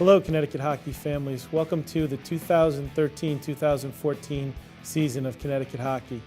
Hello, Connecticut hockey families. Welcome to the 2013-2014 season of Connecticut hockey.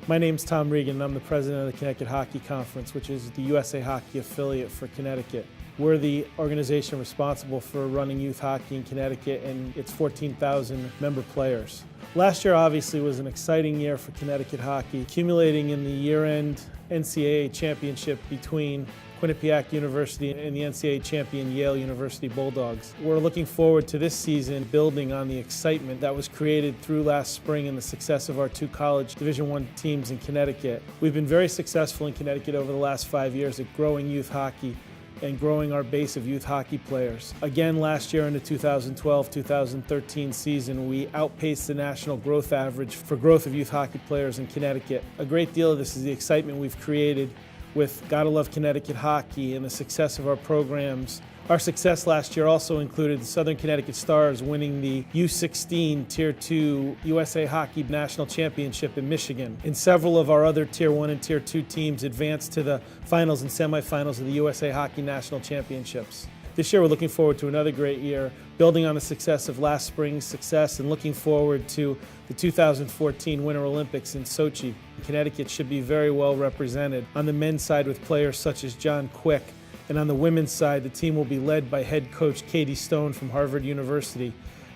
My name's Tom Regan, and I'm the president of the Connecticut Hockey Conference, which is the USA Hockey affiliate for Connecticut. We're the organization responsible for running youth hockey in Connecticut and its 14,000 member players. Last year obviously was an exciting year for Connecticut hockey, accumulating in the year-end NCAA championship between Quinnipiac University and the NCAA champion Yale University Bulldogs. We're looking forward to this season building on the excitement that was created through last spring and the success of our two college Division I teams in Connecticut. We've been very successful in Connecticut over the last 5 years at growing youth hockey and growing our base of youth hockey players. Again, last year in the 2012-2013 season, we outpaced the national growth average for growth of youth hockey players in Connecticut. A great deal of this is the excitement we've created with Gotta Love Connecticut Hockey and the success of our programs. Our success last year also included the Southern Connecticut Stars winning the U16 Tier 2 USA Hockey National Championship in Michigan. And several of our other Tier 1 and Tier 2 teams advanced to the finals and semifinals of the USA Hockey National Championships. This year we're looking forward to another great year, building on the success of last spring's success and looking forward to the 2014 Winter Olympics in Sochi. Connecticut should be very well represented on the men's side with players such as John Quick, and on the women's side the team will be led by head coach Katie Stone from Harvard University.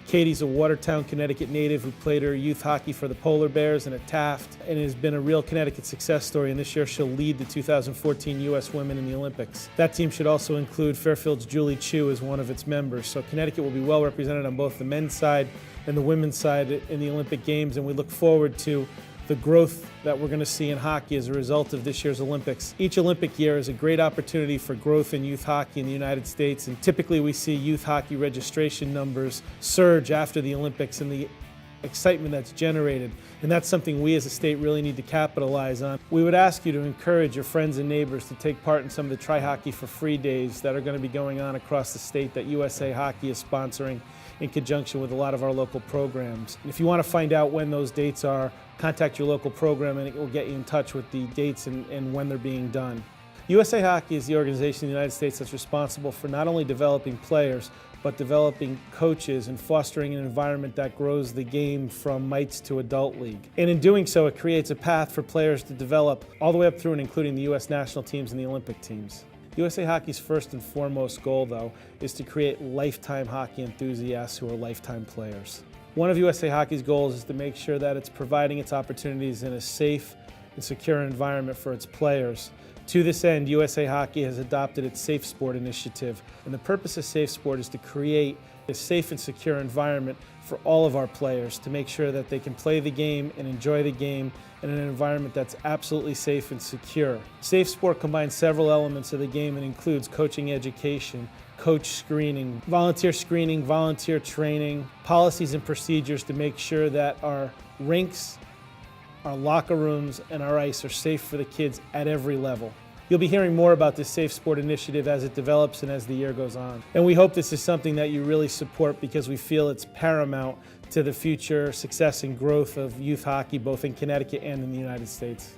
Katie's a Watertown, Connecticut native who played her youth hockey for the Polar Bears and at Taft and has been a real Connecticut success story, and this year she'll lead the 2014 U.S. Women in the Olympics. That team should also include Fairfield's Julie Chu as one of its members, so Connecticut will be well represented on both the men's side and the women's side in the Olympic Games, and we look forward to the growth that we're going to see in hockey as a result of this year's Olympics. Each Olympic year is a great opportunity for growth in youth hockey in the United States, and typically we see youth hockey registration numbers surge after the Olympics and the excitement that's generated, and that's something we as a state really need to capitalize on. We would ask you to encourage your friends and neighbors to take part in some of the Try Hockey for Free days that are going to be going on across the state that USA Hockey is sponsoring in conjunction with a lot of our local programs. And if you want to find out when those dates are, contact your local program and it will get you in touch with the dates and when they're being done. USA Hockey is the organization in the United States that's responsible for not only developing players, but developing coaches and fostering an environment that grows the game from mites to adult league. And in doing so, it creates a path for players to develop all the way up through and including the U.S. national teams and the Olympic teams. USA Hockey's first and foremost goal, though, is to create lifetime hockey enthusiasts who are lifetime players. One of USA Hockey's goals is to make sure that it's providing its opportunities in a safe and secure environment for its players. To this end, USA Hockey has adopted its Safe Sport initiative, and the purpose of Safe Sport is to create a safe and secure environment for all of our players to make sure that they can play the game and enjoy the game in an environment that's absolutely safe and secure. Safe Sport combines several elements of the game and includes coaching education, coach screening, volunteer training, policies and procedures to make sure that our rinks, our locker rooms, and our ice are safe for the kids at every level. You'll be hearing more about this Safe Sport initiative as it develops and as the year goes on. And we hope this is something that you really support because we feel it's paramount to the future success and growth of youth hockey both in Connecticut and in the United States.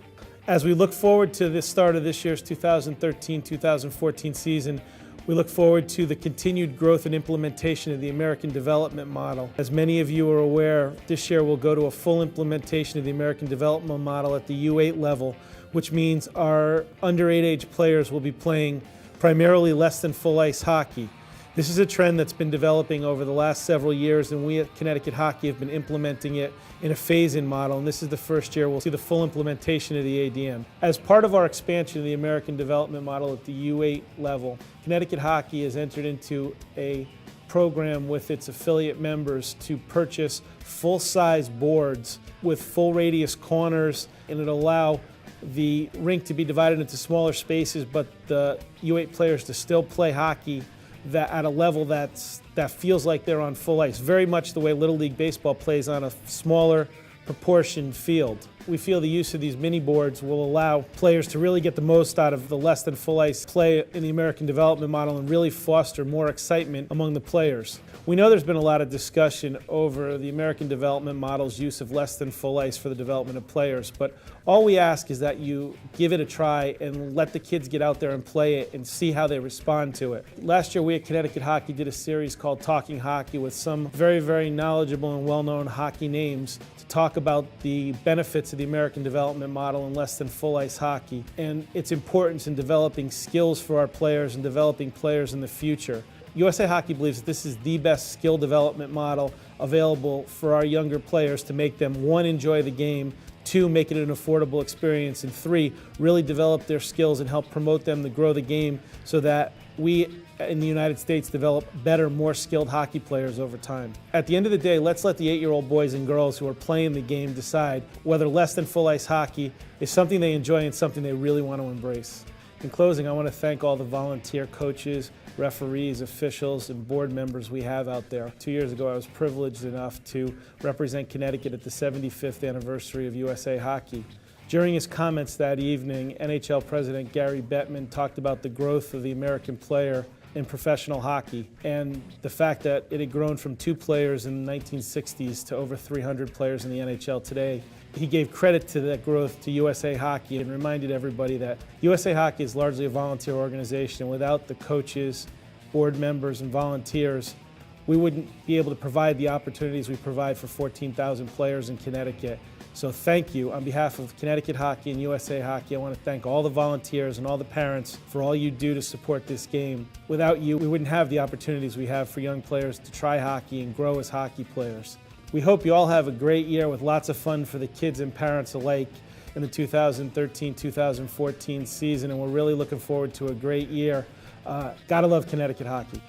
As we look forward to the start of this year's 2013-2014 season, we look forward to the continued growth and implementation of the American Development Model. As many of you are aware, this year we'll go to a full implementation of the American Development Model at the U8 level, which means our under 8 age players will be playing primarily less than full ice hockey. This is a trend that's been developing over the last several years, and we at Connecticut Hockey have been implementing it in a phase-in model, and this is the first year we'll see the full implementation of the ADM. As part of our expansion of the American Development Model at the U8 level, Connecticut Hockey has entered into a program with its affiliate members to purchase full-size boards with full radius corners, and it'll allow the rink to be divided into smaller spaces, but the U8 players to still play hockey at a level that feels like they're on full ice, very much the way Little League Baseball plays on a smaller proportioned field. We feel the use of these mini boards will allow players to really get the most out of the less than full ice play in the American development model and really foster more excitement among the players. We know there's been a lot of discussion over the American development model's use of less than full ice for the development of players, but all we ask is that you give it a try and let the kids get out there and play it and see how they respond to it. Last year we at Connecticut Hockey did a series called Talking Hockey with some very, very knowledgeable and well-known hockey names to talk about the benefits of the American development model in less than full ice hockey and its importance in developing skills for our players and developing players in the future. USA Hockey believes that this is the best skill development model available for our younger players to make them, one, enjoy the game, two, make it an affordable experience, and three, really develop their skills and help promote them to grow the game so that we in the United States develop better, more skilled hockey players over time. At the end of the day, let's let the 8-year-old boys and girls who are playing the game decide whether less than full ice hockey is something they enjoy and something they really want to embrace. In closing, I want to thank all the volunteer coaches, referees, officials, and board members we have out there. 2 years ago, I was privileged enough to represent Connecticut at the 75th anniversary of USA Hockey. During his comments that evening, NHL President Gary Bettman talked about the growth of the American player in professional hockey and the fact that it had grown from 2 players in the 1960s to over 300 players in the NHL today. He gave credit to that growth to USA Hockey and reminded everybody that USA Hockey is largely a volunteer organization, and without the coaches, board members, and volunteers, we wouldn't be able to provide the opportunities we provide for 14,000 players in Connecticut. So thank you. On behalf of Connecticut Hockey and USA Hockey, I want to thank all the volunteers and all the parents for all you do to support this game. Without you, we wouldn't have the opportunities we have for young players to try hockey and grow as hockey players. We hope you all have a great year with lots of fun for the kids and parents alike in the 2013-2014 season, and we're really looking forward to a great year. Gotta love Connecticut hockey.